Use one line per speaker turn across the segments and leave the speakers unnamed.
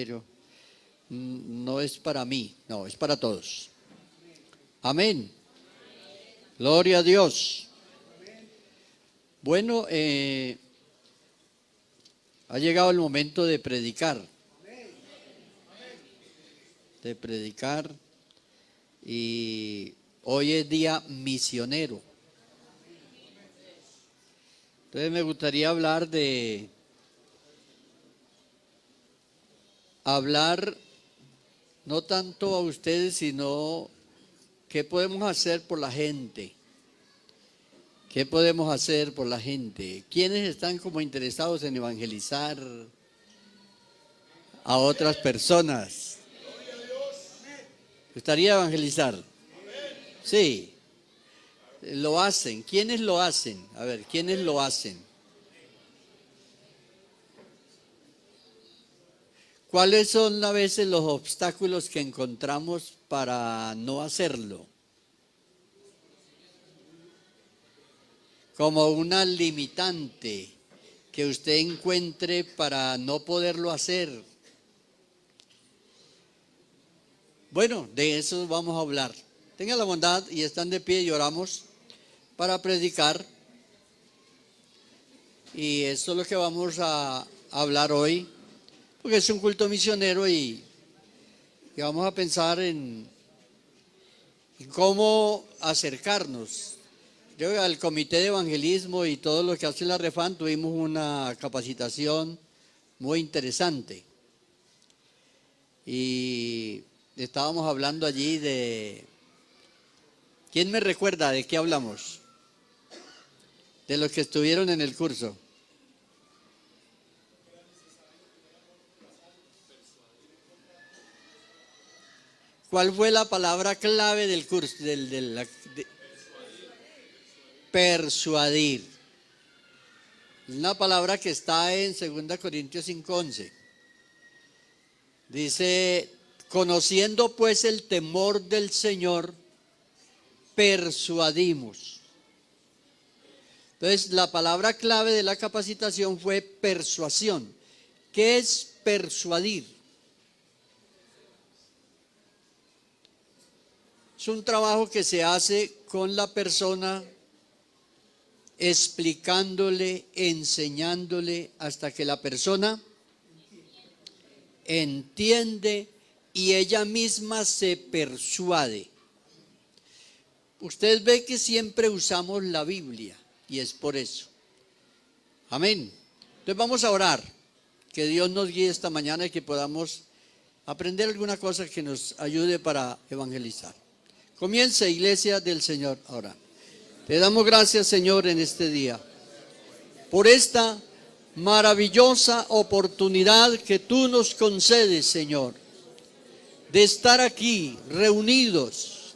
pero no es para mí, no, es para todos. Amén. Gloria a Dios. Bueno, ha llegado el momento de predicar. Y hoy es día misionero. Entonces me gustaría hablar no tanto a ustedes, sino qué podemos hacer por la gente. ¿Qué podemos hacer por la gente? ¿Quiénes están como interesados en evangelizar a otras personas? ¿Gustaría evangelizar? Sí. Lo hacen. ¿Quiénes lo hacen? A ver, ¿quiénes lo hacen? ¿Cuáles son a veces los obstáculos que encontramos para no hacerlo? Como una limitante que usted encuentre para no poderlo hacer. Bueno, de eso vamos a hablar. Tengan la bondad y están de pie y oramos para predicar. Y eso es lo que vamos a hablar hoy, porque es un culto misionero y vamos a pensar en cómo acercarnos. Yo al comité de evangelismo y todo lo que hace la Refan tuvimos una capacitación muy interesante. Y estábamos hablando allí de... ¿Quién me recuerda de qué hablamos? De los que estuvieron en el curso. ¿Cuál fue la palabra clave del curso? Persuadir. Una palabra que está en 2 Corintios 5:11. Dice, conociendo pues el temor del Señor, persuadimos. Entonces, la palabra clave de la capacitación fue persuasión. ¿Qué es persuadir? Es un trabajo que se hace con la persona, explicándole, enseñándole hasta que la persona entiende y ella misma se persuade. Usted ve que siempre usamos la Biblia y es por eso. Amén. Entonces vamos a orar, que Dios nos guíe esta mañana y que podamos aprender alguna cosa que nos ayude para evangelizar. Comience, iglesia del Señor, ahora. Te damos gracias, Señor, en este día, por esta maravillosa oportunidad que tú nos concedes, Señor, de estar aquí reunidos,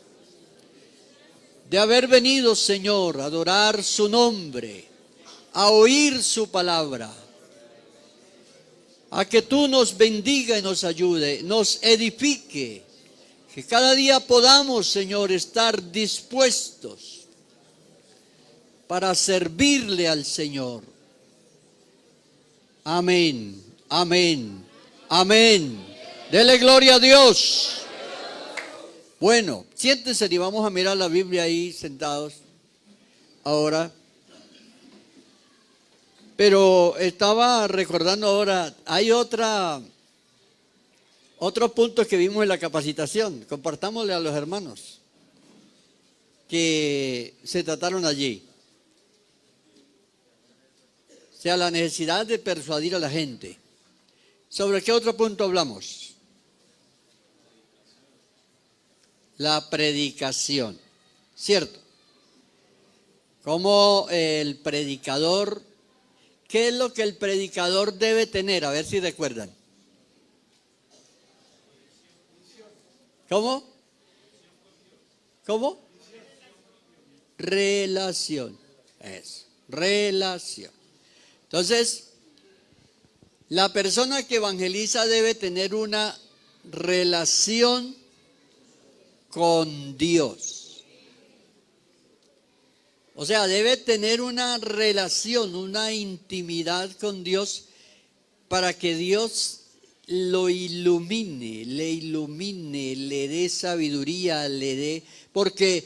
de haber venido, Señor, a adorar su nombre, a oír su palabra, a que tú nos bendiga y nos ayude, nos edifique, que cada día podamos, Señor, estar dispuestos para servirle al Señor. Amén, amén, amén. Dele gloria a Dios. Bueno, siéntense y vamos a mirar la Biblia ahí sentados ahora. Pero estaba recordando ahora, hay otro punto que vimos en la capacitación. Compartámosle a los hermanos que se trataron allí. O sea, la necesidad de persuadir a la gente. ¿Sobre qué otro punto hablamos? La predicación, ¿cierto? Como el predicador, ¿qué es lo que el predicador debe tener? A ver si recuerdan. ¿Cómo? ¿Cómo? Relación. Eso, relación. Entonces, la persona que evangeliza debe tener una relación con Dios. O sea, debe tener una relación, una intimidad con Dios para que Dios lo ilumine, le dé sabiduría, porque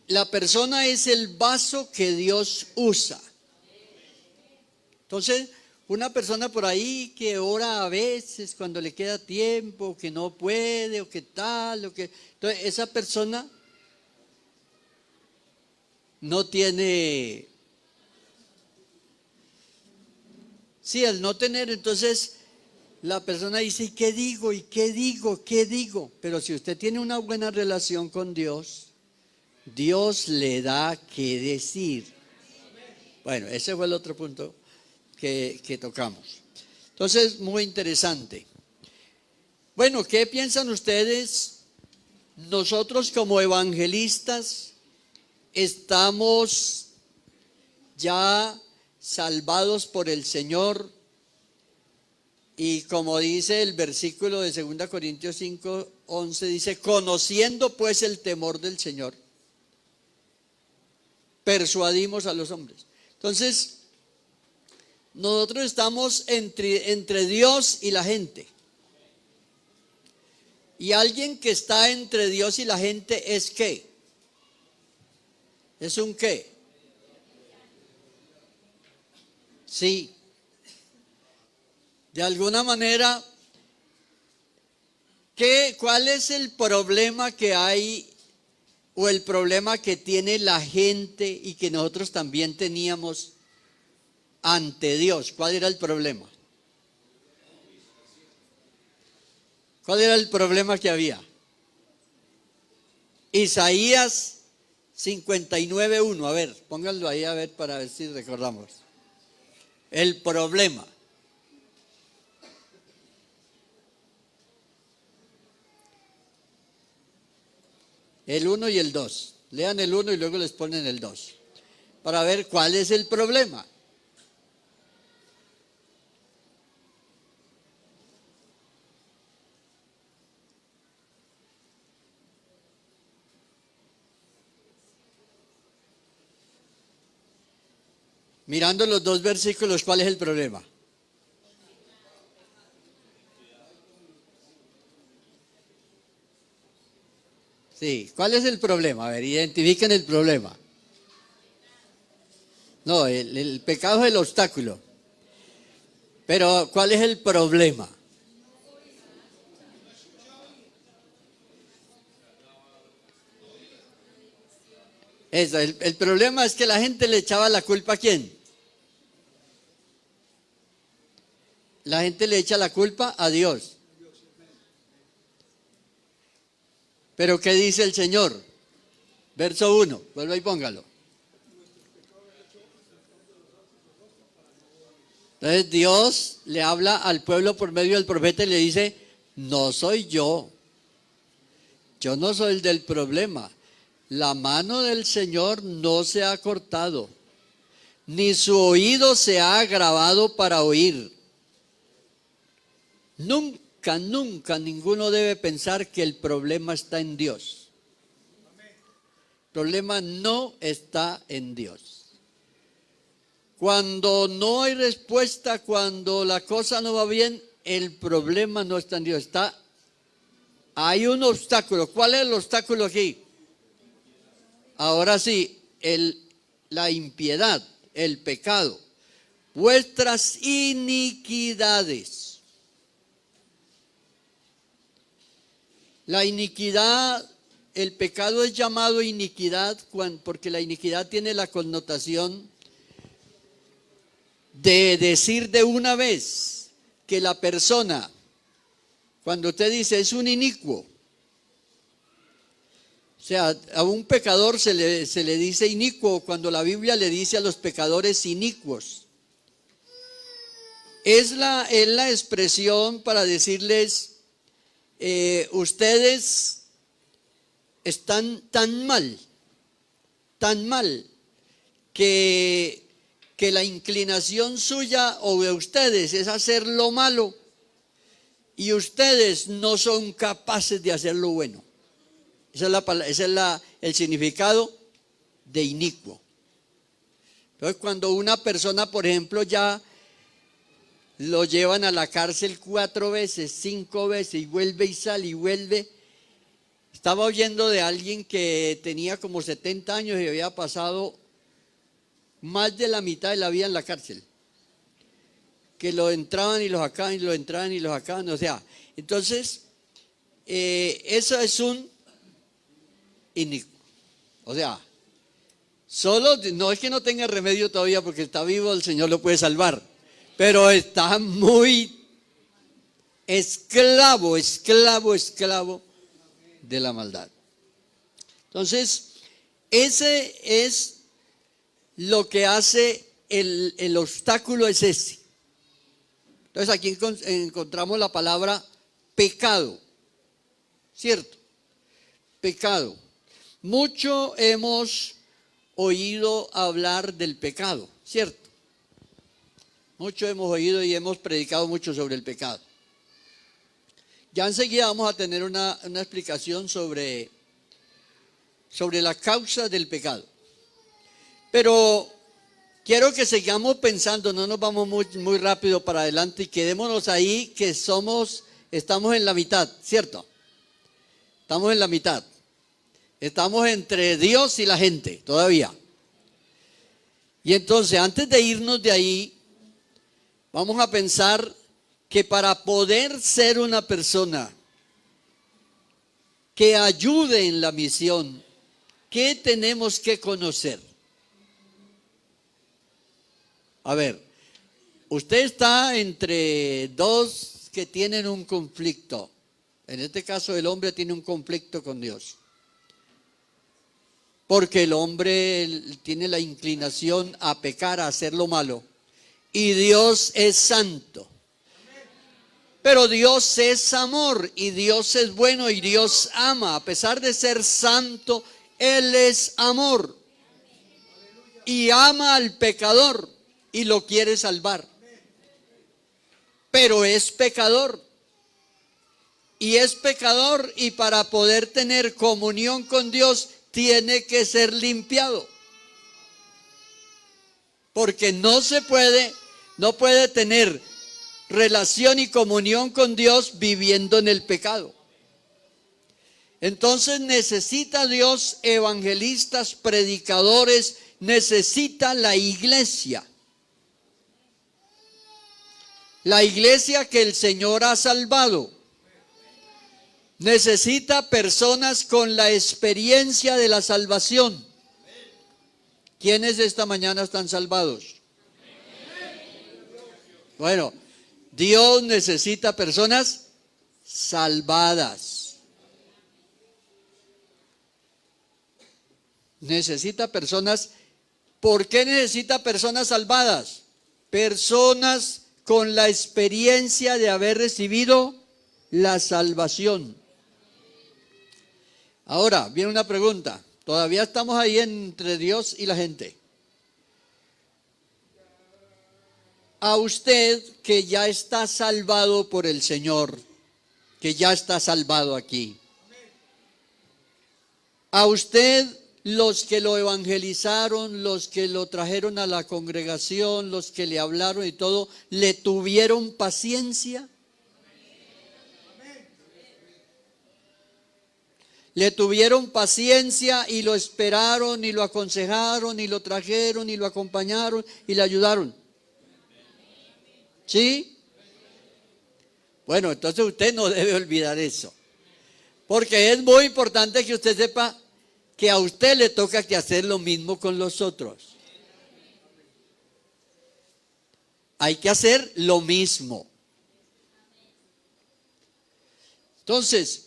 la persona es el vaso que Dios usa. Entonces, una persona por ahí que ora a veces cuando le queda tiempo, que no puede, o que tal, entonces esa persona no tiene, sí, al no tener, entonces la persona dice, ¿y qué digo? ¿Y qué digo? ¿Qué digo? Pero si usted tiene una buena relación con Dios, Dios le da que decir. Bueno, ese fue el otro punto que tocamos. Entonces, muy interesante. Bueno, ¿qué piensan ustedes? Nosotros como evangelistas estamos ya salvados por el Señor. Y como dice el versículo de 2 Corintios 5:11, dice, conociendo pues el temor del Señor, persuadimos a los hombres. Entonces, nosotros estamos entre Dios y la gente. Y alguien que está entre Dios y la gente es ¿qué? ¿Es un qué? Sí. De alguna manera, ¿cuál es el problema que hay o el problema que tiene la gente y que nosotros también teníamos ante Dios? ¿Cuál era el problema? ¿Cuál era el problema que había? Isaías 59:1, a ver, pónganlo ahí a ver para ver si recordamos. El problema. El 1 y el 2. Lean el 1 y luego les ponen el 2. Para ver cuál es el problema. Mirando los dos versículos, ¿cuál es el problema? Sí, ¿cuál es el problema? A ver, identifiquen el problema. No, el pecado es el obstáculo. Pero, ¿cuál es el problema? El problema es que la gente le echaba la culpa ¿a quién? La gente le echa la culpa a Dios. Pero ¿qué dice el Señor? Verso 1, vuelva y póngalo. Entonces Dios le habla al pueblo por medio del profeta y le dice, no soy yo no soy el del problema. La mano del Señor no se ha cortado, ni su oído se ha agravado para oír. Nunca, nunca ninguno debe pensar que el problema está en Dios. El problema no está en Dios. Cuando no hay respuesta, cuando la cosa no va bien, el problema no está en Dios. Hay un obstáculo. ¿Cuál es el obstáculo aquí? Ahora sí, la impiedad, el pecado, vuestras iniquidades. La iniquidad, el pecado es llamado iniquidad porque la iniquidad tiene la connotación de decir de una vez que la persona, cuando usted dice es un inicuo, o sea, a un pecador se le dice inicuo cuando la Biblia le dice a los pecadores inicuos. Es la expresión para decirles, ustedes están tan mal, que la inclinación suya o de ustedes es hacer lo malo y ustedes no son capaces de hacer lo bueno. Ese es el significado de inicuo. Entonces, cuando una persona, por ejemplo, ya lo llevan a la cárcel 4 veces, 5 veces, y vuelve y sale y vuelve. Estaba oyendo de alguien que tenía como 70 años y había pasado más de la mitad de la vida en la cárcel. Que lo entraban y lo sacaban, y lo entraban y lo sacaban. O sea, entonces, eso es un inicuo. O sea, solo, no es que no tenga remedio todavía porque está vivo, el Señor lo puede salvar. Pero está muy esclavo de la maldad. Entonces, ese es lo que hace el obstáculo, es ese. Entonces aquí encontramos la palabra pecado, ¿cierto? Pecado. Mucho hemos oído hablar del pecado, ¿cierto? Mucho hemos oído y hemos predicado mucho sobre el pecado. Ya enseguida vamos a tener una explicación sobre la causa del pecado. Pero quiero que sigamos pensando, no nos vamos muy rápido para adelante y quedémonos ahí que estamos en la mitad, ¿cierto? Estamos en la mitad. Estamos entre Dios y la gente todavía. Y entonces, antes de irnos de ahí, vamos a pensar que para poder ser una persona que ayude en la misión, ¿qué tenemos que conocer? A ver, usted está entre dos que tienen un conflicto. En este caso, el hombre tiene un conflicto con Dios. Porque el hombre tiene la inclinación a pecar, a hacer lo malo. Y Dios es santo. Pero Dios es amor y Dios es bueno y Dios ama. A pesar de ser santo, Él es amor. Y ama al pecador y lo quiere salvar. Pero es pecador. Y es pecador, y para poder tener comunión con Dios tiene que ser limpiado. Porque no puede tener relación y comunión con Dios viviendo en el pecado. Entonces necesita Dios evangelistas, predicadores, necesita la iglesia. La iglesia que el Señor ha salvado. Necesita personas con la experiencia de la salvación. ¿Quiénes esta mañana están salvados? Bueno, Dios necesita personas salvadas. Necesita personas. ¿Por qué necesita personas salvadas? Personas con la experiencia de haber recibido la salvación. Ahora, viene una pregunta. Todavía estamos ahí entre Dios y la gente. A usted que ya está salvado por el Señor, que ya está salvado aquí. A usted, los que lo evangelizaron, los que lo trajeron a la congregación, los que le hablaron y todo, ¿le tuvieron paciencia? Le tuvieron paciencia y lo esperaron y lo aconsejaron y lo trajeron y lo acompañaron y le ayudaron. ¿Sí? Bueno, entonces usted no debe olvidar eso. Porque es muy importante que usted sepa que a usted le toca que hacer lo mismo con los otros. Hay que hacer lo mismo. Entonces,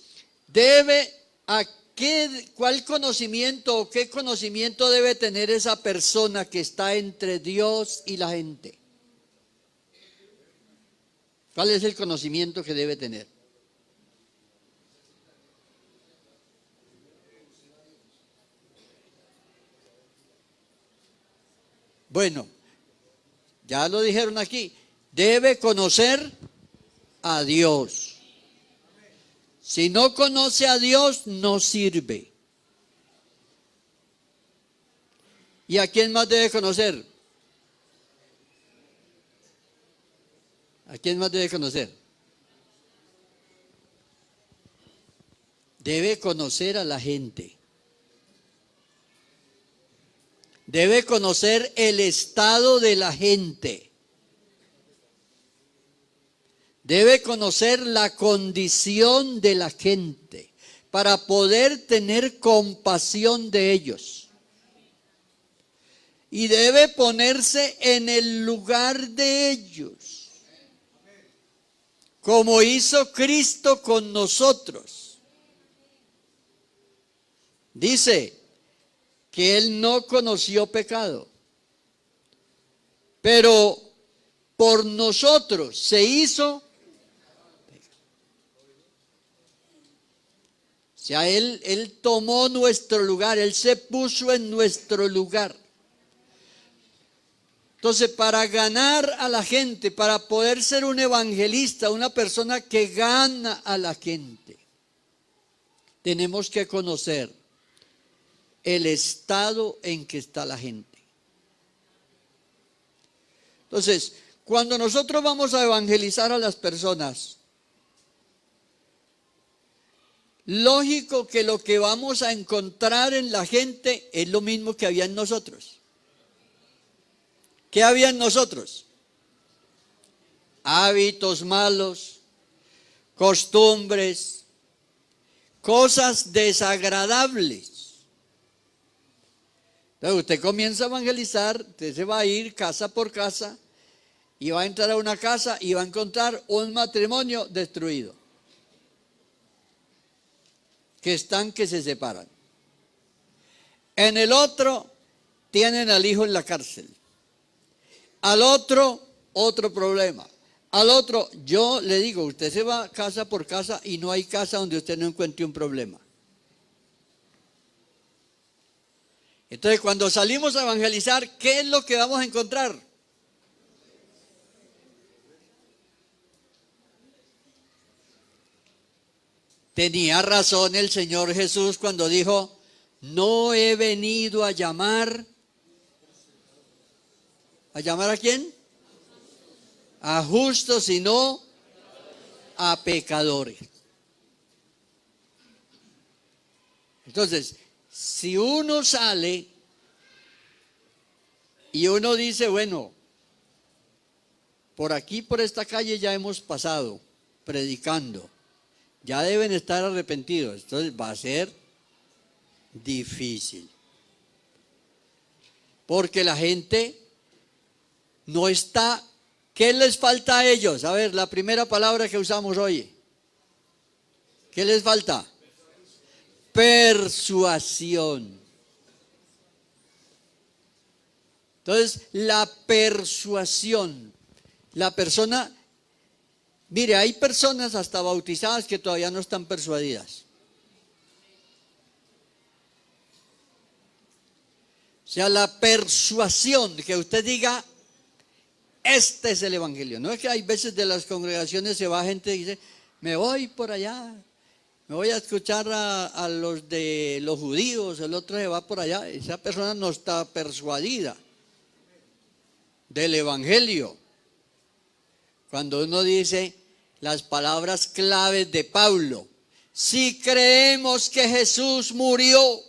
¿cuál conocimiento o qué conocimiento debe tener esa persona que está entre Dios y la gente? ¿Cuál es el conocimiento que debe tener? Bueno, ya lo dijeron aquí, debe conocer a Dios. Si no conoce a Dios, no sirve. ¿Y a quién más debe conocer? ¿A quién más debe conocer? Debe conocer a la gente. Debe conocer el estado de la gente. Debe conocer la condición de la gente para poder tener compasión de ellos. Y debe ponerse en el lugar de ellos, como hizo Cristo con nosotros. Dice que Él no conoció pecado, pero por nosotros se hizo. O sea, Él tomó nuestro lugar, Él se puso en nuestro lugar. Entonces, para ganar a la gente, para poder ser un evangelista, una persona que gana a la gente, tenemos que conocer el estado en que está la gente. Entonces, cuando nosotros vamos a evangelizar a las personas, lógico que lo que vamos a encontrar en la gente es lo mismo que había en nosotros. ¿Qué había en nosotros? Hábitos malos, costumbres, cosas desagradables. Entonces usted comienza a evangelizar, usted se va a ir casa por casa y va a entrar a una casa y va a encontrar un matrimonio destruido. Que se separan. En el otro tienen al hijo en la cárcel. Al otro problema. Al otro, yo le digo, usted se va casa por casa y no hay casa donde usted no encuentre un problema. Entonces, cuando salimos a evangelizar, ¿qué es lo que vamos a encontrar? Tenía razón el Señor Jesús cuando dijo, no he venido a llamar. ¿A llamar a quién? A justos, sino a pecadores. Entonces, si uno sale y uno dice, bueno, por aquí, por esta calle ya hemos pasado predicando, ya deben estar arrepentidos, entonces va a ser difícil. Porque la gente no está. ¿Qué les falta a ellos? A ver, la primera palabra que usamos hoy. ¿Qué les falta? Persuasión. Entonces, la persuasión. La persona, mire, hay personas hasta bautizadas que todavía no están persuadidas. O sea, la persuasión, que usted diga, este es el evangelio. No es que hay veces de las congregaciones se va gente y dice, me voy por allá, me voy a escuchar a los de los judíos, el otro se va por allá. Esa persona no está persuadida del evangelio. Cuando uno dice las palabras claves de Pablo, si creemos que Jesús murió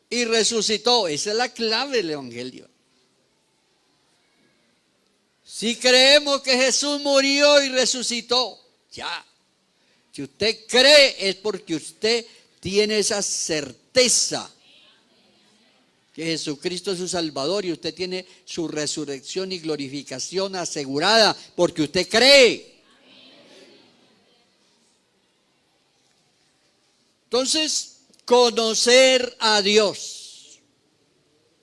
y resucitó, esa es la clave del evangelio. Si creemos que Jesús murió y resucitó, ya. Si usted cree es porque usted tiene esa certeza que Jesucristo es su Salvador y usted tiene su resurrección y glorificación asegurada porque usted cree. Entonces, conocer a Dios.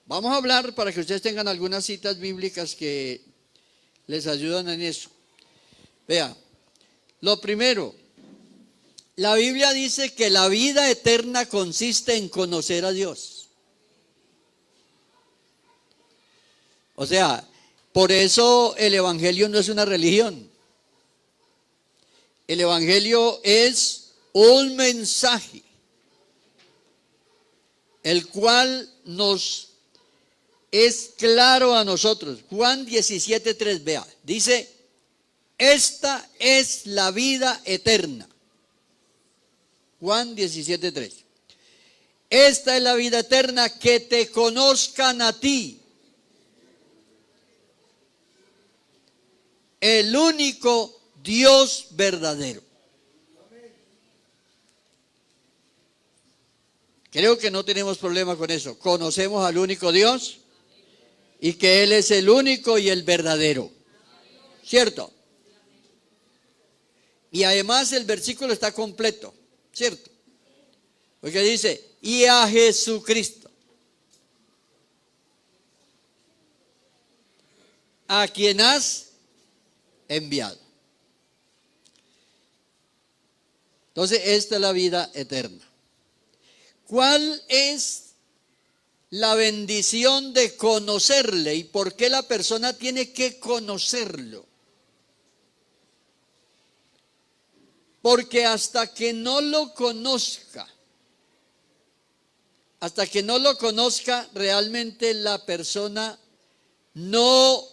Vamos a hablar para que ustedes tengan algunas citas bíblicas que les ayudan en eso. Vea, lo primero, la Biblia dice que la vida eterna consiste en conocer a Dios. O sea, por eso el evangelio no es una religión. El evangelio es un mensaje, el cual nos es claro a nosotros. Juan 17:3, vea, dice, esta es la vida eterna. Juan 17:3. Esta es la vida eterna, que te conozcan a ti, el único Dios verdadero. Creo que no tenemos problema con eso. Conocemos al único Dios y que Él es el único y el verdadero. ¿Cierto? Y además el versículo está completo. ¿Cierto? Porque dice, y a Jesucristo, a quien has enviado. Entonces, esta es la vida eterna. ¿Cuál es la bendición de conocerle y por qué la persona tiene que conocerlo? Porque hasta que no lo conozca, realmente la persona no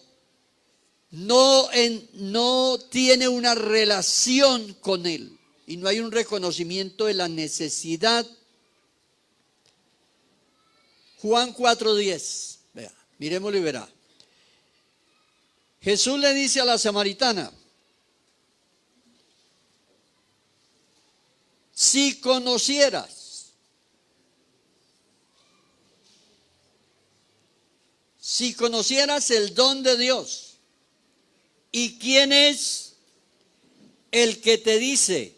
tiene una relación con él y no hay un reconocimiento de la necesidad. Juan 4:10, vea, miremoslo y verá. Jesús le dice a la samaritana, si conocieras el don de Dios y quién es el que te dice,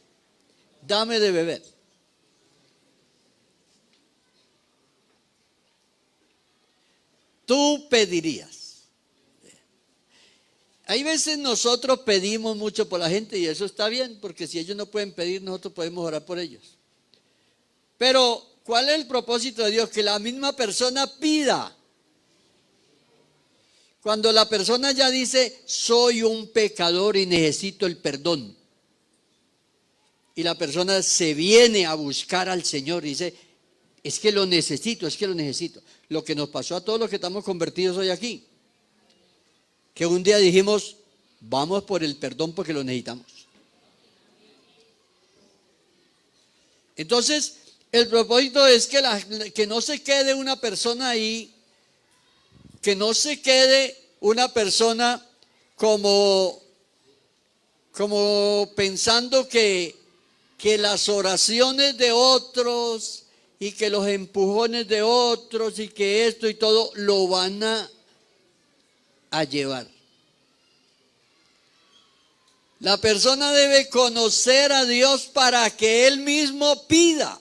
dame de beber. Tú pedirías. Hay veces nosotros pedimos mucho por la gente y eso está bien, porque si ellos no pueden pedir, nosotros podemos orar por ellos. Pero, ¿cuál es el propósito de Dios? Que la misma persona pida. Cuando la persona ya dice, soy un pecador y necesito el perdón, y la persona se viene a buscar al Señor y dice, es que lo necesito. Lo que nos pasó a todos los que estamos convertidos hoy aquí, que un día dijimos, vamos por el perdón porque lo necesitamos. Entonces, el propósito es que no se quede una persona ahí, que no se quede una persona como pensando que las oraciones de otros y que los empujones de otros y que esto y todo lo van a llevar. La persona debe conocer a Dios para que Él mismo pida.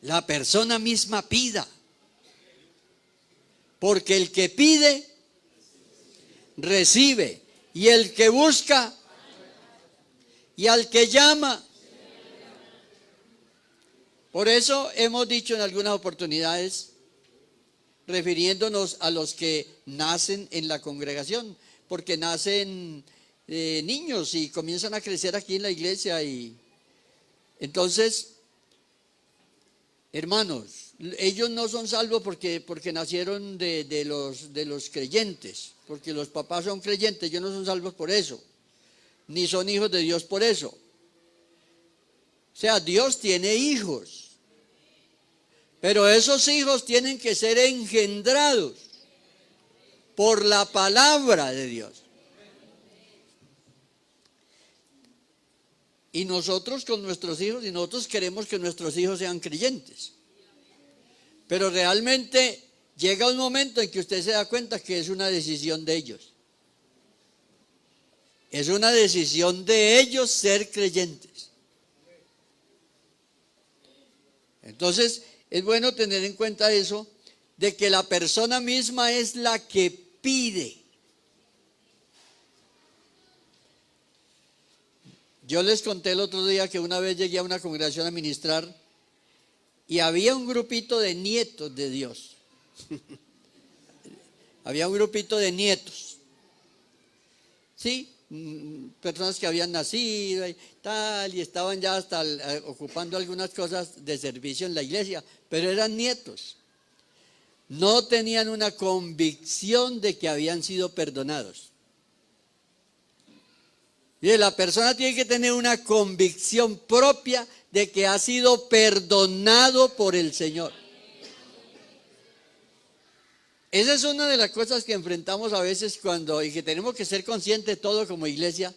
La persona misma pida. Porque el que pide, recibe. Y el que busca, y al que llama. Por eso hemos dicho en algunas oportunidades, refiriéndonos a los que nacen en la congregación, porque nacen niños y comienzan a crecer aquí en la iglesia. Y entonces, hermanos, ellos no son salvos porque nacieron de los creyentes, porque los papás son creyentes, ellos no son salvos por eso, ni son hijos de Dios por eso. O sea, Dios tiene hijos, pero esos hijos tienen que ser engendrados por la palabra de Dios. Y nosotros con nuestros hijos, y nosotros queremos que nuestros hijos sean creyentes. Pero realmente llega un momento en que usted se da cuenta que es una decisión de ellos. Es una decisión de ellos ser creyentes. Entonces, es bueno tener en cuenta eso, de que la persona misma es la que pide. Yo les conté el otro día que una vez llegué a una congregación a ministrar y había un grupito de nietos de Dios. Había un grupito de nietos. Sí, personas que habían nacido y tal, y estaban ya hasta ocupando algunas cosas de servicio en la iglesia, pero eran nietos. no tenían una convicción de que habían sido perdonados. Y la persona tiene que tener una convicción propia de que ha sido perdonado por el Señor. Esa es una de las cosas que enfrentamos a veces y que tenemos que ser conscientes de todo como iglesia,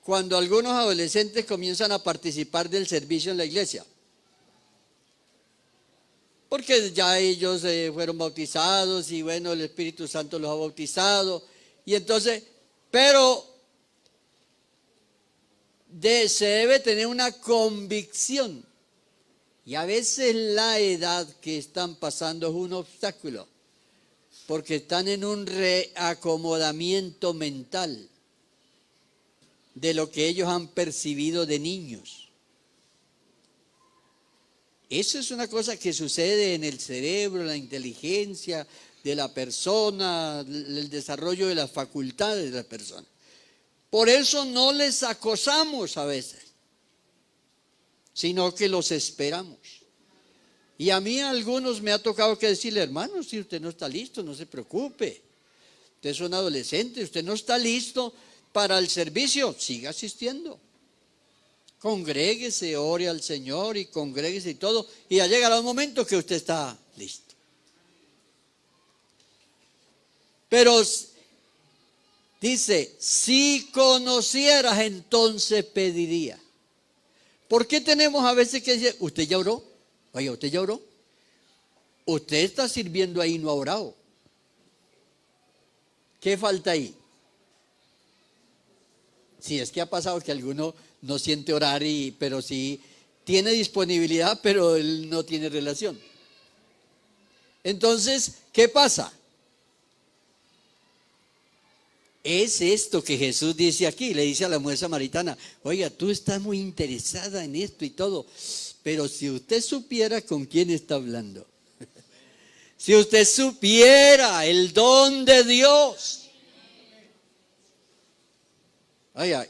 cuando algunos adolescentes comienzan a participar del servicio en la iglesia. Porque ya ellos fueron bautizados y bueno, el Espíritu Santo los ha bautizado. Y entonces, pero se debe tener una convicción. Y a veces la edad que están pasando es un obstáculo, porque están en un reacomodamiento mental de lo que ellos han percibido de niños. Eso es una cosa que sucede en el cerebro, en la inteligencia de la persona, el desarrollo de las facultades de la persona. Por eso no les acosamos a veces, sino que los esperamos. Y a mí a algunos me ha tocado que decirle, hermano, si usted no está listo, no se preocupe. Usted es un adolescente, usted no está listo para el servicio, siga asistiendo. Congréguese, ore al Señor y congréguese y todo. Y ya llegará un momento que usted está listo. Pero dice, si conocieras, entonces pediría. ¿Por qué tenemos a veces que decir, usted ya oró? Oye, ¿usted ya oró? Usted está sirviendo ahí y no ha orado. ¿Qué falta ahí? Si es que ha pasado que alguno no siente orar, pero sí tiene disponibilidad, pero él no tiene relación. Entonces, ¿qué pasa? Es esto que Jesús dice aquí, le dice a la mujer samaritana, oiga, tú estás muy interesada en esto y todo, pero si usted supiera con quién está hablando, si usted supiera el don de Dios. Oiga,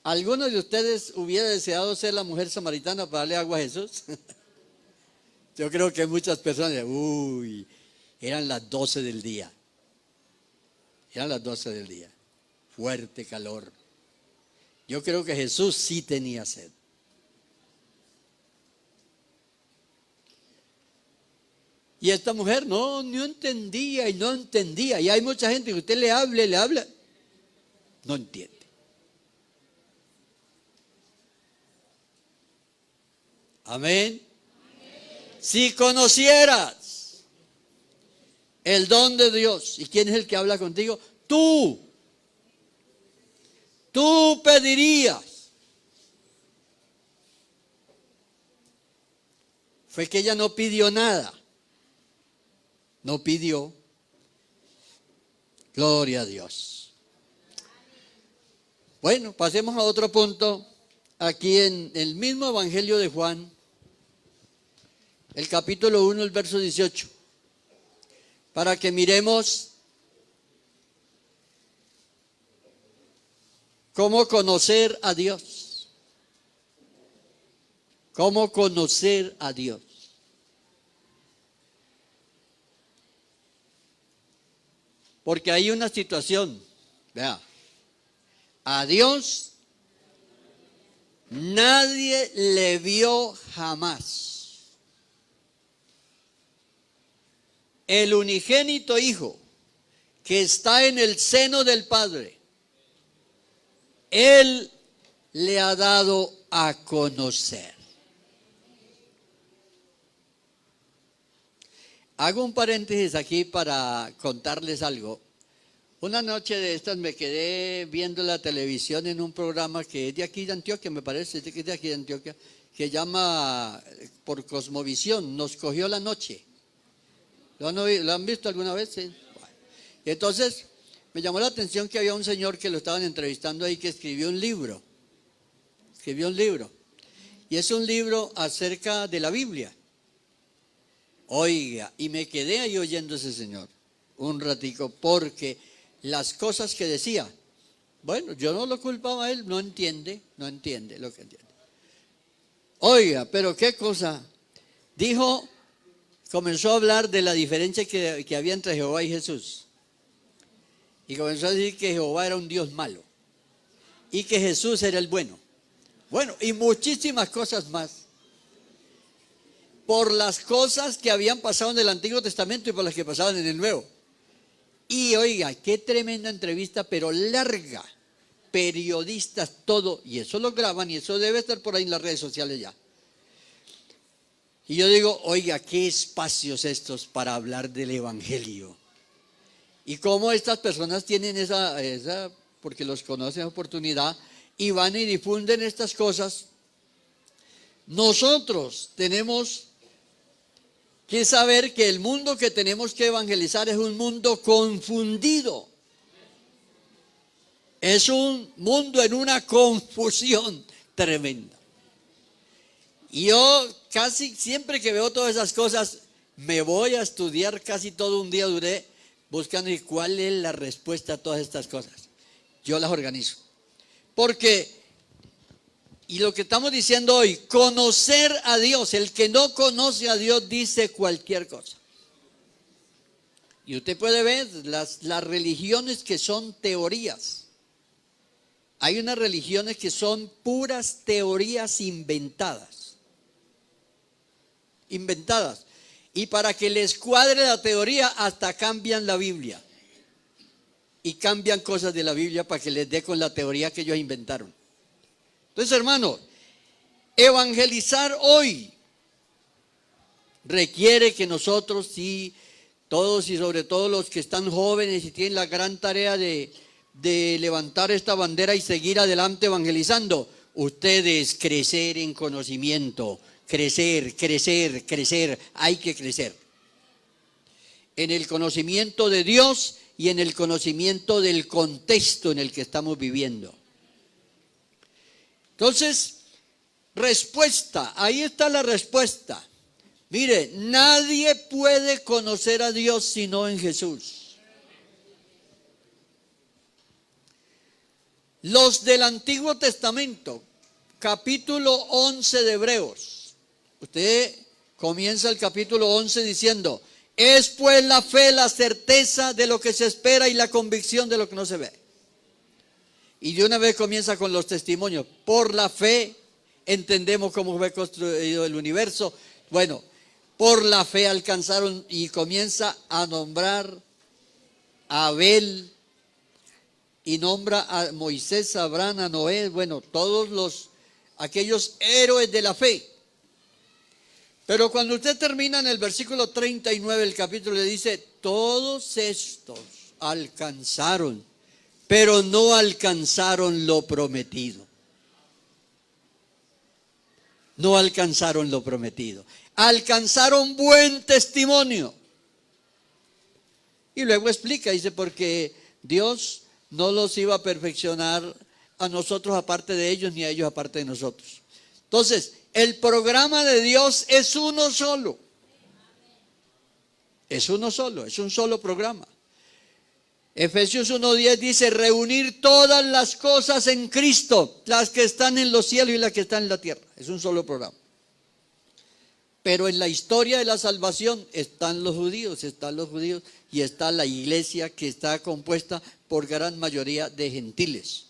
¿alguno de ustedes hubiera deseado ser la mujer samaritana para darle agua a Jesús? Yo creo que muchas personas, eran las 12 del día. Eran las 12 del día. Fuerte calor. Yo creo que Jesús sí tenía sed. Y esta mujer no entendía y no entendía. Y hay mucha gente que usted le habla, no entiende. Amén. Si conocieras el don de Dios, ¿y quién es el que habla contigo? Tú pedirías. Fue que ella no pidió nada. No pidió. Gloria a Dios. Bueno, pasemos a otro punto. Aquí en el mismo Evangelio de Juan, el capítulo 1, el verso 18. Para que miremos cómo conocer a Dios. Cómo conocer a Dios. Porque hay una situación, vea, a Dios nadie le vio jamás. El unigénito Hijo que está en el seno del Padre, Él le ha dado a conocer. Hago un paréntesis aquí para contarles algo. Una noche de estas me quedé viendo la televisión en un programa que es de aquí de Antioquia, me parece, que es de aquí de Antioquia, que llama por Cosmovisión, Nos cogió la noche. ¿Lo han visto alguna vez? Sí. Bueno. Entonces, me llamó la atención que había un señor que lo estaban entrevistando ahí que escribió un libro. Escribió un libro. Y es un libro acerca de la Biblia. Oiga, y me quedé ahí oyendo a ese señor un ratico, porque las cosas que decía, bueno, yo no lo culpaba a él, no entiende lo que entiende. Oiga, pero qué cosa, dijo comenzó a hablar de la diferencia que había entre Jehová y Jesús. Y comenzó a decir que Jehová era un Dios malo y que Jesús era el bueno. Bueno, y muchísimas cosas más. Por las cosas que habían pasado en el Antiguo Testamento y por las que pasaban en el Nuevo. Y oiga, qué tremenda entrevista, pero larga. Periodistas, todo, y eso lo graban y eso debe estar por ahí en las redes sociales ya. Y yo digo, oiga, qué espacios estos para hablar del Evangelio. Y cómo estas personas tienen esa porque los conocen, oportunidad, y van y difunden estas cosas. Nosotros tenemos que saber que el mundo que tenemos que evangelizar es un mundo confundido. Es un mundo en una confusión tremenda. Y yo casi siempre que veo todas esas cosas, me voy a estudiar casi todo un día, duré buscando cuál es la respuesta a todas estas cosas. Yo las organizo. Porque, y lo que estamos diciendo hoy, conocer a Dios, el que no conoce a Dios dice cualquier cosa. Y usted puede ver las religiones que son teorías. Hay unas religiones que son puras teorías inventadas. Y para que les cuadre la teoría, hasta cambian la Biblia. Y cambian cosas de la Biblia para que les dé con la teoría que ellos inventaron. Entonces, hermano, evangelizar hoy requiere que nosotros, sí, todos y sobre todo los que están jóvenes y tienen la gran tarea de levantar esta bandera y seguir adelante evangelizando, ustedes crecer en conocimiento, crecer, hay que crecer. En el conocimiento de Dios y en el conocimiento del contexto en el que estamos viviendo. Entonces, respuesta, ahí está la respuesta. Mire, nadie puede conocer a Dios sino en Jesús. Los del Antiguo Testamento, capítulo 11 de Hebreos. Usted comienza el capítulo 11 diciendo, es pues la fe, la certeza de lo que se espera y la convicción de lo que no se ve. Y de una vez comienza con los testimonios. Por la fe entendemos cómo fue construido el universo. Bueno, por la fe alcanzaron y comienza a nombrar a Abel y nombra a Moisés, a Abraham, a Noé, bueno, todos aquellos héroes de la fe. Pero cuando usted termina en el versículo 39 del capítulo, le dice, todos estos alcanzaron, pero no alcanzaron lo prometido. No alcanzaron lo prometido. Alcanzaron buen testimonio. Y luego explica, dice, porque Dios no los iba a perfeccionar a nosotros aparte de ellos, ni a ellos aparte de nosotros. Entonces, el programa de Dios es uno solo. Es uno solo, es un solo programa. Efesios 1:10 dice, reunir todas las cosas en Cristo, las que están en los cielos y las que están en la tierra. Es un solo programa. Pero en la historia de la salvación están los judíos y está la iglesia que está compuesta por gran mayoría de gentiles.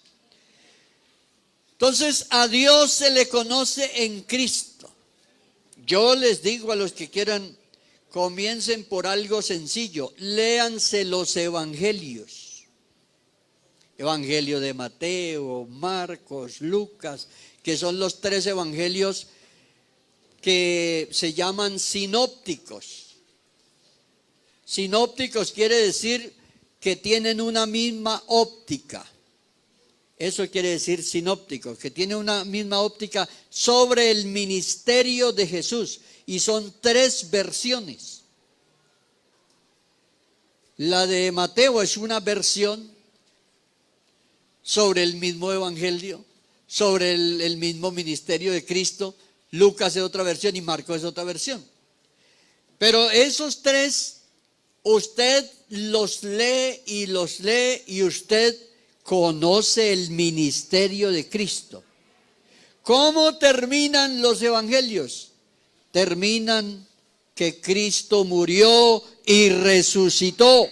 Entonces, a Dios se le conoce en Cristo. Yo les digo a los que quieran, comiencen por algo sencillo. Léanse los evangelios. Evangelio de Mateo, Marcos, Lucas, que son los 3 evangelios que se llaman sinópticos. Sinópticos quiere decir que tienen una misma óptica. Eso quiere decir sinópticos, que tiene una misma óptica sobre el ministerio de Jesús. Y son 3 versiones. La de Mateo es una versión sobre el mismo evangelio, sobre el mismo ministerio de Cristo. Lucas es otra versión y Marcos es otra versión. Pero esos 3, usted los lee y usted conoce el ministerio de Cristo. ¿Cómo terminan los evangelios? Terminan que Cristo murió y resucitó.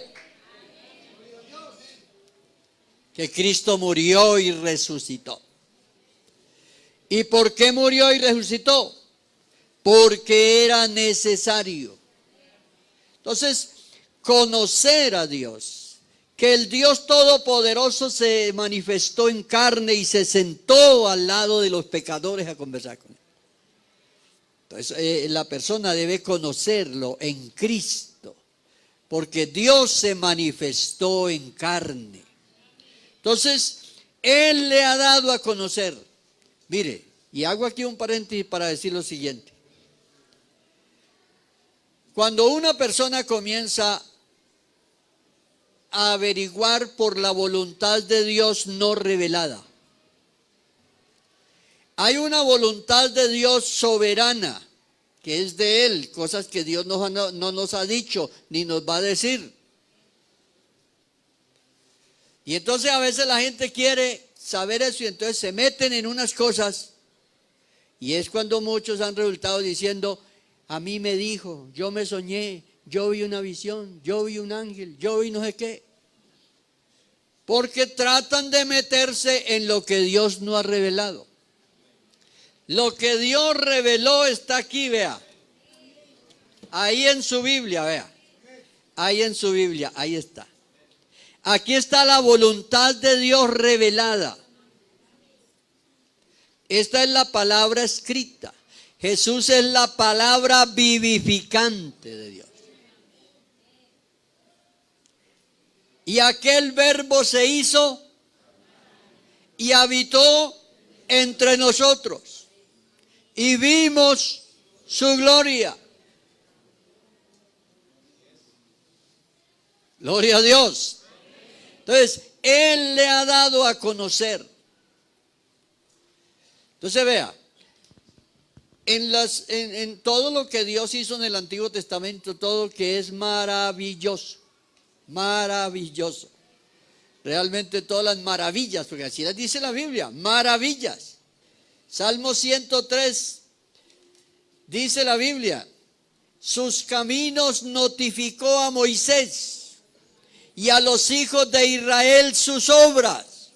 Que Cristo murió y resucitó. ¿Y por qué murió y resucitó? Porque era necesario. Entonces, conocer a Dios, que el Dios Todopoderoso se manifestó en carne y se sentó al lado de los pecadores a conversar con él. Entonces, la persona debe conocerlo en Cristo, porque Dios se manifestó en carne. Entonces, Él le ha dado a conocer. Mire, y hago aquí un paréntesis para decir lo siguiente. Cuando una persona comienza a averiguar por la voluntad de Dios no revelada, hay una voluntad de Dios soberana, que es de Él, cosas que Dios no nos ha dicho ni nos va a decir. Y entonces a veces la gente quiere saber eso y entonces se meten en unas cosas. Y es cuando muchos han resultado diciendo, a mí me dijo, yo me soñé, yo vi una visión, yo vi un ángel, yo vi no sé qué. Porque tratan de meterse en lo que Dios no ha revelado. Lo que Dios reveló está aquí, vea. Ahí en su Biblia, vea. Ahí en su Biblia, ahí está. Aquí está la voluntad de Dios revelada. Esta es la palabra escrita. Jesús es la palabra vivificante de Dios. Y aquel verbo se hizo y habitó entre nosotros. Y vimos su gloria. Gloria a Dios. Entonces, Él le ha dado a conocer. Entonces, vea, en todo lo que Dios hizo en el Antiguo Testamento, todo que es maravilloso, maravilloso. Realmente todas las maravillas, porque así las dice la Biblia, maravillas. Salmo 103, dice la Biblia, sus caminos notificó a Moisés y a los hijos de Israel sus obras.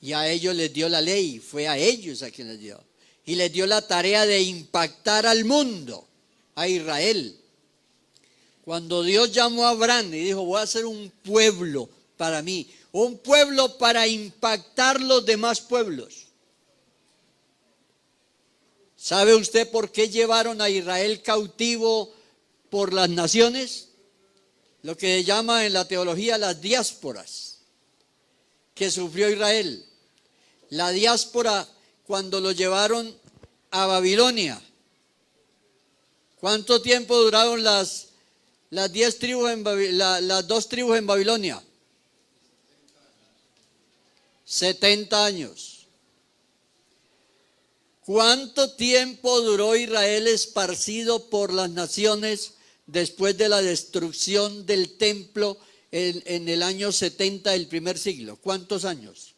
Y a ellos les dio la ley, fue a ellos a quienes dio. Y les dio la tarea de impactar al mundo, a Israel. Cuando Dios llamó a Abraham y dijo, voy a hacer un pueblo para mí, un pueblo para impactar los demás pueblos. ¿Sabe usted por qué llevaron a Israel cautivo por las naciones? Lo que se llama en la teología las diásporas que sufrió Israel. La diáspora cuando lo llevaron a Babilonia. ¿Cuánto tiempo duraron las 10 tribus las 2 tribus en Babilonia? 70 años. ¿Cuánto tiempo duró Israel esparcido por las naciones después de la destrucción del templo en el año 70 del primer siglo? ¿Cuántos años?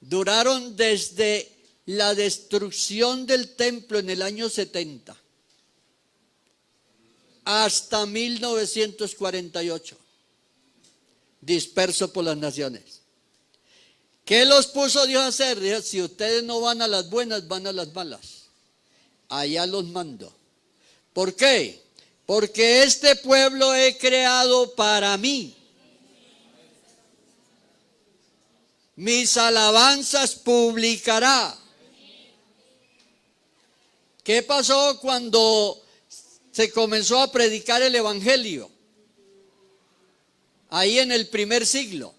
Duraron desde la destrucción del templo en el año 70 hasta 1948, disperso por las naciones. ¿Qué los puso Dios a hacer? Dijo, si ustedes no van a las buenas, van a las malas. Allá los mando. ¿Por qué? Porque este pueblo he creado para mí. Mis alabanzas publicará. ¿Qué pasó cuando se comenzó a predicar el evangelio? Ahí en el primer siglo.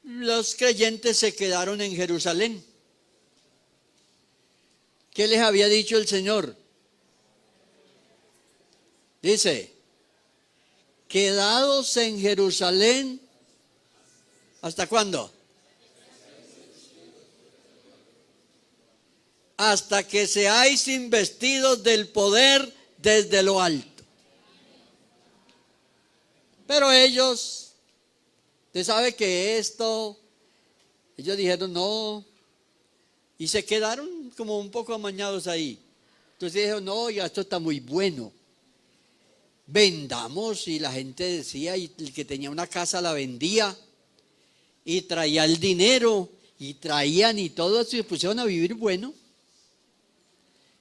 Los creyentes se quedaron en Jerusalén. ¿Qué les había dicho el Señor? Dice, quedados en Jerusalén, ¿hasta cuándo? Hasta que seáis investidos del poder desde lo alto. Pero ellos Usted sabe que esto, ellos dijeron no, y se quedaron como un poco amañados ahí. Entonces dijeron, no, ya esto está muy bueno. Vendamos, y la gente decía, y el que tenía una casa la vendía, y traía el dinero, y traían y todo eso, y se pusieron a vivir bueno.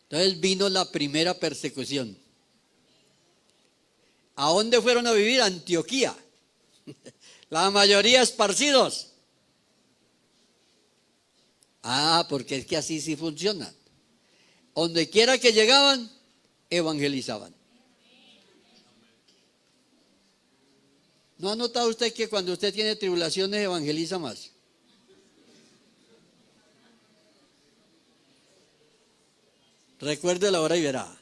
Entonces vino la primera persecución. ¿A dónde fueron a vivir? A Antioquía. La mayoría esparcidos. Porque es que así sí funciona. Donde quiera que llegaban, evangelizaban. ¿No ha notado usted que cuando usted tiene tribulaciones evangeliza más? Recuerde la hora y verá.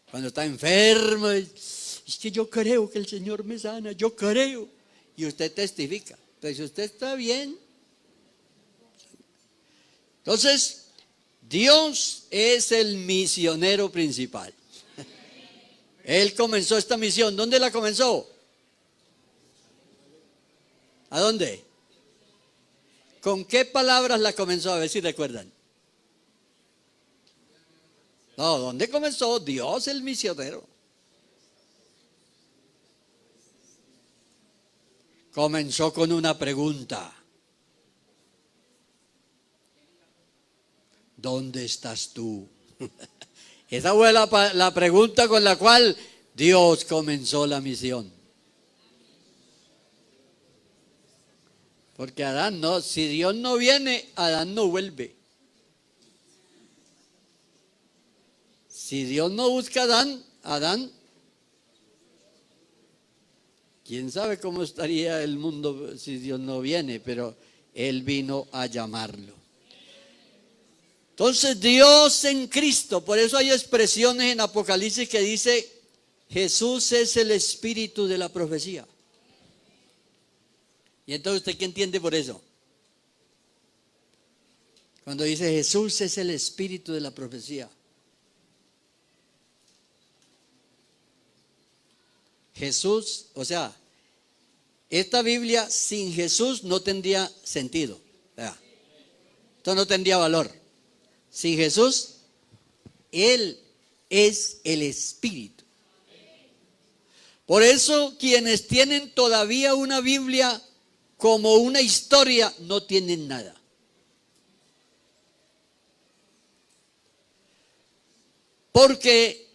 Cuando está enfermo, es que yo creo que el Señor me sana, yo creo. Y usted testifica. Entonces, si usted está bien. Entonces, Dios es el misionero principal. Él comenzó esta misión. ¿Dónde la comenzó? ¿A dónde? ¿Con qué palabras la comenzó? A ver si recuerdan. No, ¿dónde comenzó? Dios el misionero. Comenzó con una pregunta. ¿Dónde estás tú? Esa fue la pregunta con la cual Dios comenzó la misión. Porque Adán no, si Dios no viene, Adán no vuelve. Si Dios no busca a Adán, quién sabe cómo estaría el mundo si Dios no viene, pero Él vino a llamarlo. Entonces Dios en Cristo, por eso hay expresiones en Apocalipsis que dice, Jesús es el espíritu de la profecía. ¿Y entonces usted qué entiende por eso? Cuando dice Jesús es el espíritu de la profecía. Jesús, o sea, esta Biblia sin Jesús no tendría sentido. Esto no tendría valor. Sin Jesús, Él es el Espíritu. Por eso quienes tienen todavía una Biblia como una historia no tienen nada. Porque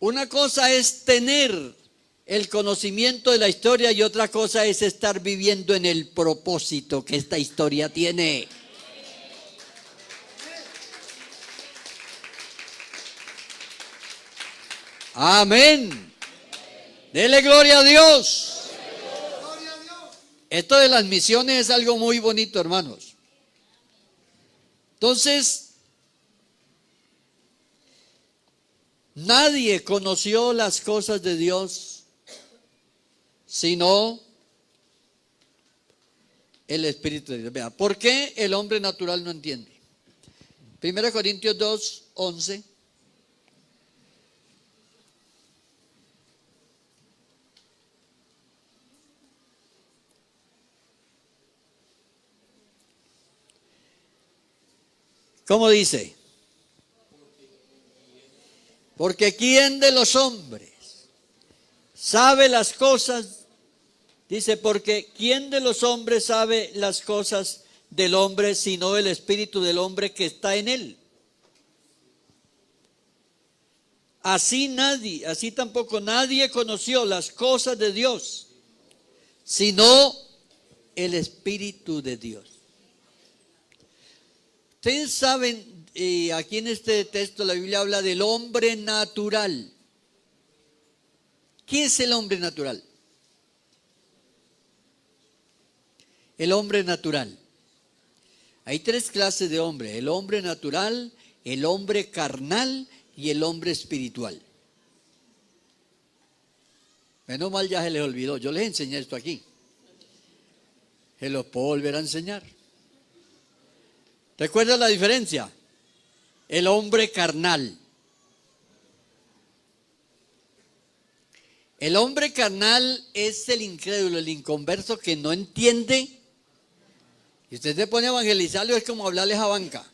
una cosa es tener el conocimiento de la historia y otra cosa es estar viviendo en el propósito que esta historia tiene. Amén. Dele gloria a Dios. Esto de las misiones es algo muy bonito, hermanos. Entonces, nadie conoció las cosas de Dios sino el Espíritu de Dios. Vea, ¿por qué el hombre natural no entiende? 1 Corintios 2:11. ¿Cómo dice? Porque ¿quién de los hombres sabe las cosas? Dice, porque ¿quién de los hombres sabe las cosas del hombre sino el espíritu del hombre que está en él? Así tampoco nadie conoció las cosas de Dios sino el Espíritu de Dios. Ustedes saben, aquí en este texto la Biblia habla del hombre natural. ¿Qué es el hombre natural? El hombre natural. Hay tres clases de hombre: el hombre natural, el hombre carnal y el hombre espiritual. Menos mal ya se les olvidó, yo les enseñé esto aquí. Se los puedo volver a enseñar. ¿Recuerdan la diferencia? El hombre carnal. El hombre carnal es el incrédulo, el inconverso que no entiende. Y usted se pone a evangelizarlo, es como hablarles a banca.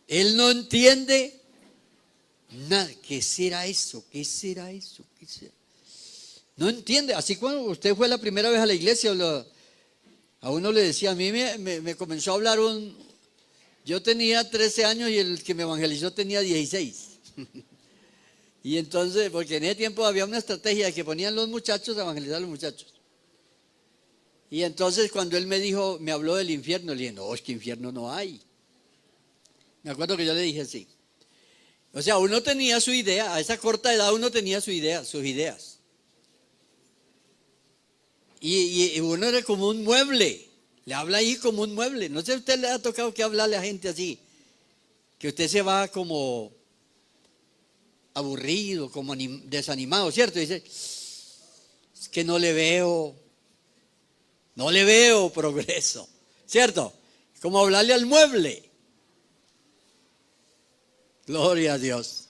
Él no entiende nada. ¿Qué será eso? ¿Qué será eso? ¿Qué será? No entiende. Así cuando usted fue la primera vez a la iglesia, a uno le decía, a mí me comenzó a hablar yo tenía 13 años y el que me evangelizó tenía 16. Y entonces, porque en ese tiempo había una estrategia que ponían los muchachos a evangelizar a los muchachos. Y entonces cuando él me habló del infierno, le dije, no, es que infierno no hay. Me acuerdo que yo le dije así. O sea, uno tenía su idea, a esa corta edad uno tenía sus ideas. Y uno era como un mueble, le habla ahí como un mueble. No sé si a usted le ha tocado que hablarle a gente así, que usted se va como aburrido, como desanimado, ¿cierto? Dice, es que no le veo progreso, ¿cierto? Como hablarle al mueble. Gloria a Dios.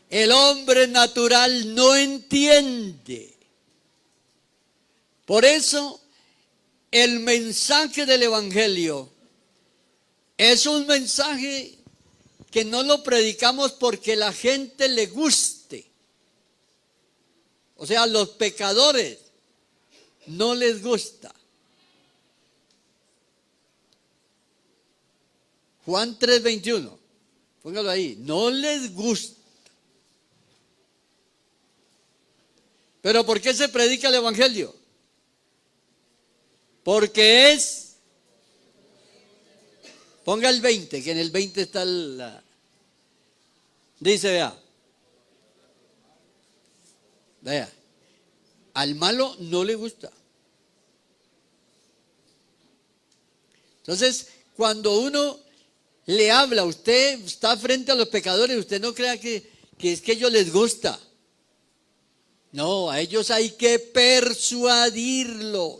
El hombre natural no entiende. Por eso, el mensaje del Evangelio es un mensaje que no lo predicamos porque la gente le guste. O sea, a los pecadores no les gusta. Juan 3:21, póngalo ahí, no les gusta. ¿Pero por qué se predica el Evangelio? Porque ponga el 20, que en el 20 está dice, vea, al malo no le gusta. Entonces, cuando uno le habla, usted está frente a los pecadores, usted no crea que es que a ellos les gusta. No, a ellos hay que persuadirlos.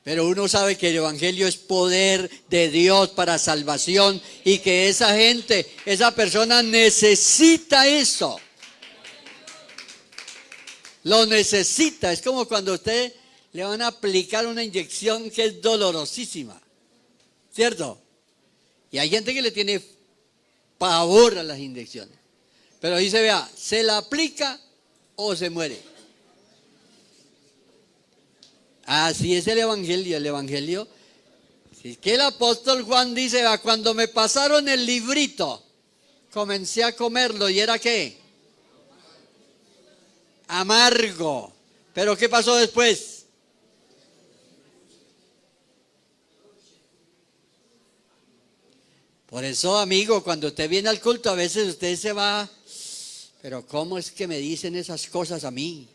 Pero uno sabe que el Evangelio es poder de Dios para salvación y que esa gente, esa persona necesita eso. Lo necesita. Es como cuando a usted le van a aplicar una inyección que es dolorosísima, ¿cierto? Y hay gente que le tiene pavor a las inyecciones. Pero dice, vea, ¿se la aplica o se muere? Así es el Evangelio. El Evangelio, es que el apóstol Juan dice, cuando me pasaron el librito, comencé a comerlo y era ¿qué? Amargo. Pero ¿qué pasó después? Por eso, amigo, cuando usted viene al culto, a veces usted se va, pero ¿cómo es que me dicen esas cosas a mí?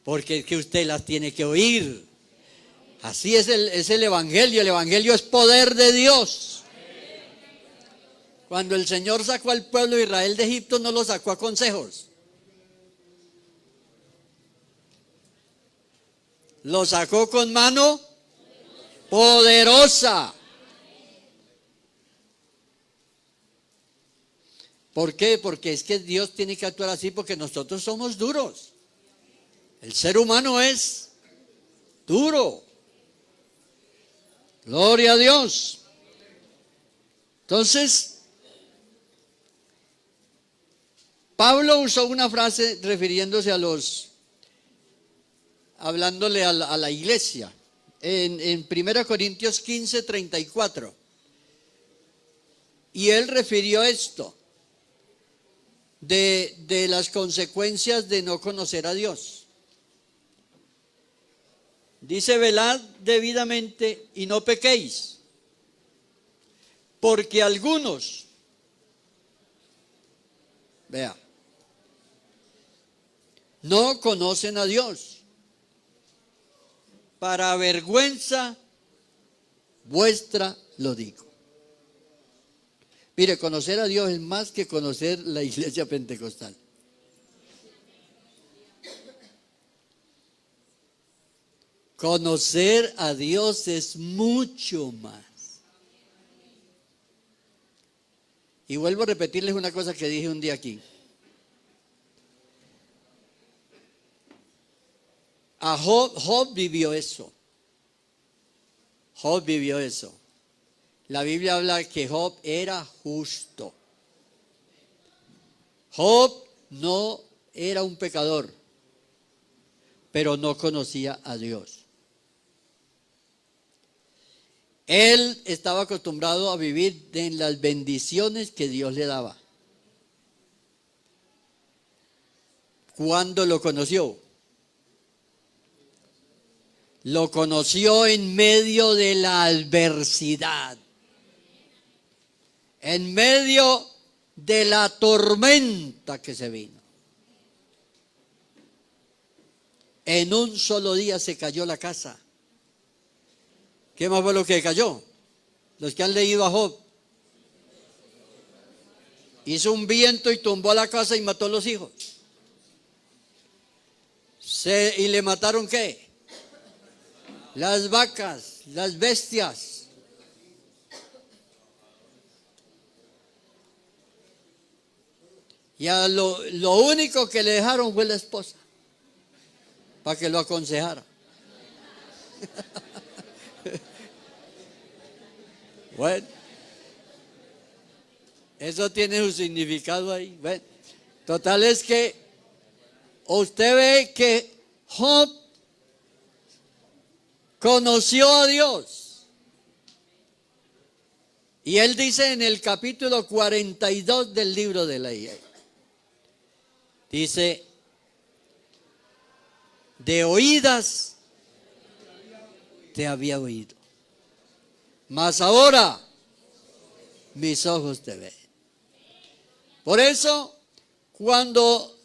Porque es que usted las tiene que oír. Así es el Evangelio. El Evangelio es poder de Dios. Cuando el Señor sacó al pueblo de Israel de Egipto, no lo sacó a consejos. Lo sacó con mano poderosa. ¿Por qué? Porque es que Dios tiene que actuar así porque nosotros somos duros. El ser humano es duro. Gloria a Dios. Entonces, Pablo usó una frase refiriéndose hablándole a la iglesia, en 1 Corintios 15:34. Y él refirió esto de las consecuencias de no conocer a Dios. Dice, velad debidamente y no pequéis, porque algunos, vea, no conocen a Dios. Para vergüenza vuestra lo digo. Mire, conocer a Dios es más que conocer la iglesia pentecostal. Conocer a Dios es mucho más. Y vuelvo a repetirles una cosa que dije un día aquí. A Job vivió eso. Job vivió eso. La Biblia habla que Job era justo. Job no era un pecador, pero no conocía a Dios. Él estaba acostumbrado a vivir en las bendiciones que Dios le daba. ¿Cuándo lo conoció? Lo conoció en medio de la adversidad, en medio de la tormenta que se vino. En un solo día se cayó la casa. ¿Qué más fue lo que cayó? Los que han leído a Job. Hizo un viento y tumbó la casa y mató a los hijos. ¿Y le mataron qué? Las vacas, las bestias. Y a lo único que le dejaron fue la esposa, para que lo aconsejara. Bueno, eso tiene su significado ahí. Bueno, total es que usted ve que Job conoció a Dios. Y él dice en el capítulo 42 del libro de la ley, dice, de oídas te había oído, mas ahora mis ojos te ven. Por eso, cuando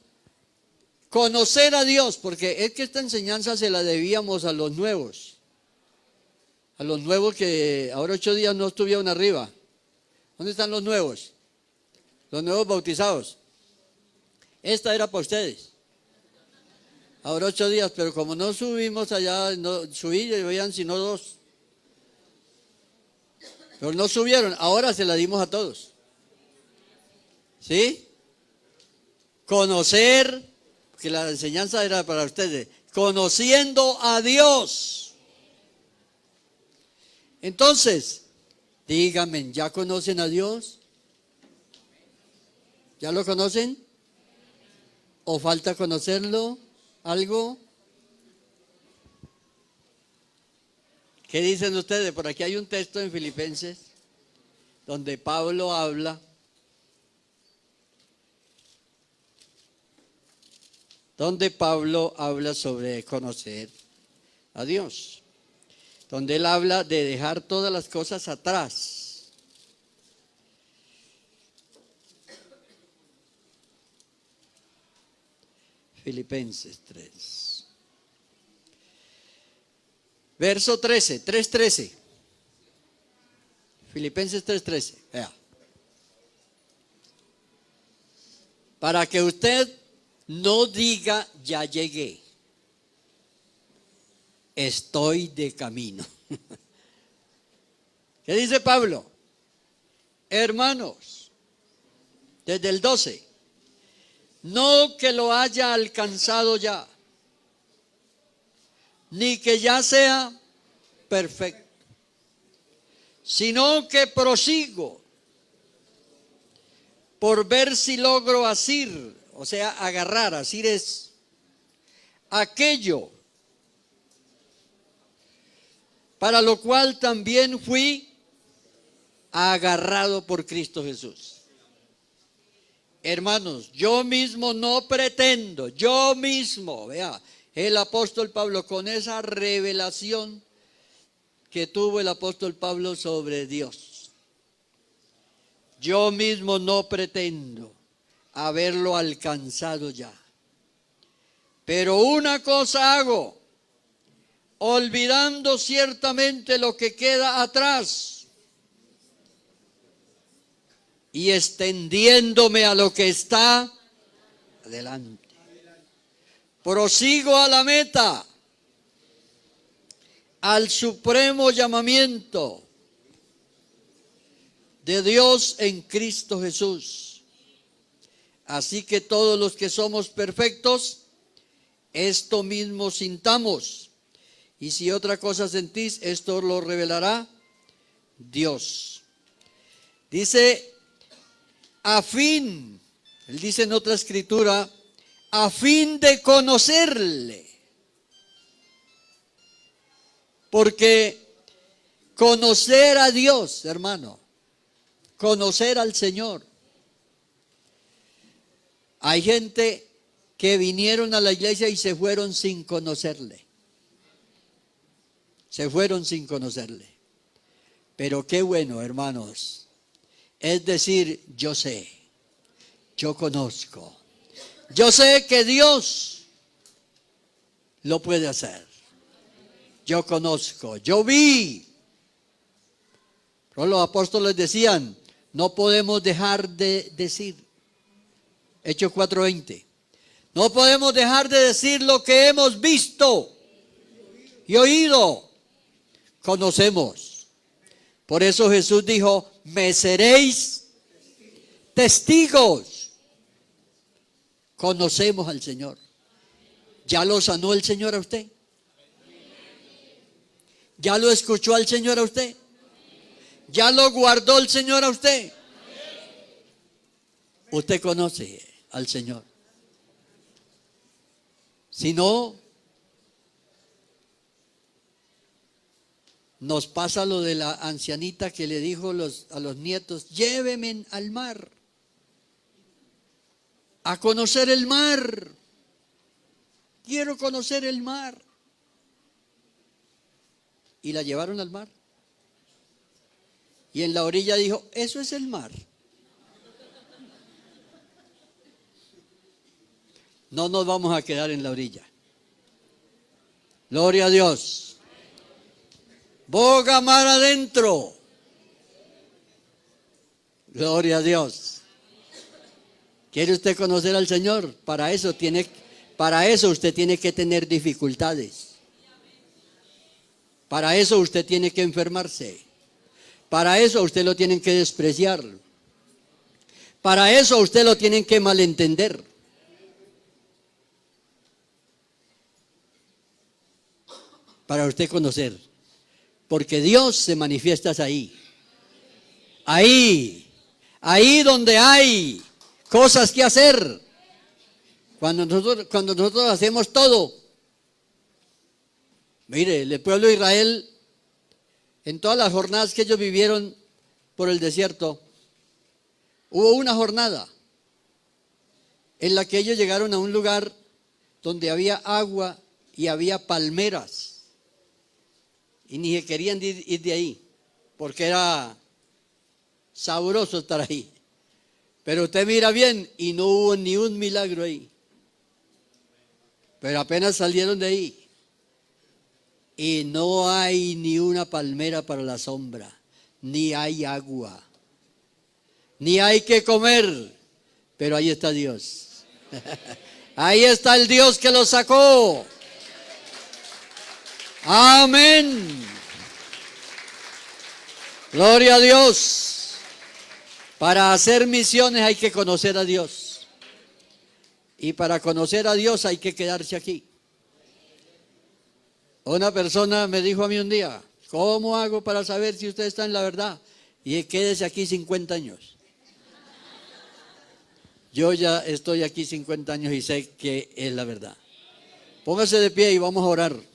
conocer a Dios, porque es que esta enseñanza se la debíamos a los nuevos que ahora 8 días no estuvieron arriba. ¿Dónde están los nuevos? Los nuevos bautizados. Esta era para ustedes. Ahora 8 días, pero como no subimos allá, no subí, veían sino 2. Pero no subieron, ahora se la dimos a todos. ¿Sí? Conocer, porque la enseñanza era para ustedes, conociendo a Dios. Entonces, díganme, ¿ya conocen a Dios? ¿Ya lo conocen? ¿O falta conocerlo? ¿Algo? ¿Qué dicen ustedes? Por aquí hay un texto en Filipenses donde Pablo habla sobre conocer a Dios, donde él habla de dejar todas las cosas atrás. Filipenses 3. Verso 13, 3:13. Filipenses 3:13. Vea. Para que usted no diga, ya llegué, estoy de camino. ¿Qué dice Pablo? Hermanos, desde el 12, no que lo haya alcanzado ya, ni que ya sea perfecto, sino que prosigo por ver si logro asir, o sea, agarrar, asir es aquello para lo cual también fui agarrado por Cristo Jesús. Hermanos, yo mismo no pretendo, vea, el apóstol Pablo, con esa revelación que tuvo el apóstol Pablo sobre Dios, yo mismo no pretendo haberlo alcanzado ya. Pero una cosa hago, olvidando ciertamente lo que queda atrás y extendiéndome a lo que está adelante. Prosigo a la meta, al supremo llamamiento de Dios en Cristo Jesús. Así que todos los que somos perfectos, esto mismo sintamos. Y si otra cosa sentís, esto lo revelará Dios. Dice, él dice en otra escritura, a fin de conocerle. Porque conocer a Dios, hermano, conocer al Señor. Hay gente que vinieron a la iglesia y se fueron sin conocerle. Se fueron sin conocerle. Pero qué bueno, hermanos, es decir, yo sé, yo conozco, yo sé que Dios lo puede hacer. Yo conozco, yo vi. Pero los apóstoles decían, no podemos dejar de decir. Hechos 4:20. No podemos dejar de decir lo que hemos visto y oído. Conocemos. Por eso Jesús dijo, me seréis testigos. Conocemos al Señor. ¿Ya lo sanó el Señor a usted? ¿Ya lo escuchó al Señor a usted? ¿Ya lo guardó el Señor a usted? Usted conoce al Señor. Si no, nos pasa lo de la ancianita que le dijo a los nietos, llévenme al mar, a conocer el mar. Quiero conocer el mar. Y la llevaron al mar. Y en la orilla dijo, eso es el mar. No nos vamos a quedar en la orilla. Gloria a Dios. Boga mar adentro. Gloria a Dios. ¿Quiere usted conocer al Señor? Para eso usted tiene que tener dificultades. Para eso usted tiene que enfermarse. Para eso a usted lo tienen que despreciar. Para eso a usted lo tienen que malentender. Para usted conocer. Porque Dios se manifiesta ahí. Ahí donde hay cosas que hacer. Cuando nosotros hacemos todo. Mire, el pueblo de Israel, en todas las jornadas que ellos vivieron por el desierto, hubo una jornada en la que ellos llegaron a un lugar donde había agua y había palmeras. Y ni se querían ir de ahí, porque era sabroso estar ahí. Pero usted mira bien y no hubo ni un milagro ahí. Pero apenas salieron de ahí. Y no hay ni una palmera para la sombra, ni hay agua, ni hay que comer, pero ahí está Dios. Ahí está el Dios que los sacó. Amén. Gloria a Dios. Para hacer misiones hay que conocer a Dios. Y para conocer a Dios hay que quedarse aquí. Una persona me dijo a mí un día, ¿cómo hago para saber si usted está en la verdad? Y quédese aquí 50 años. Yo ya estoy aquí 50 años y sé que es la verdad. Póngase de pie y vamos a orar.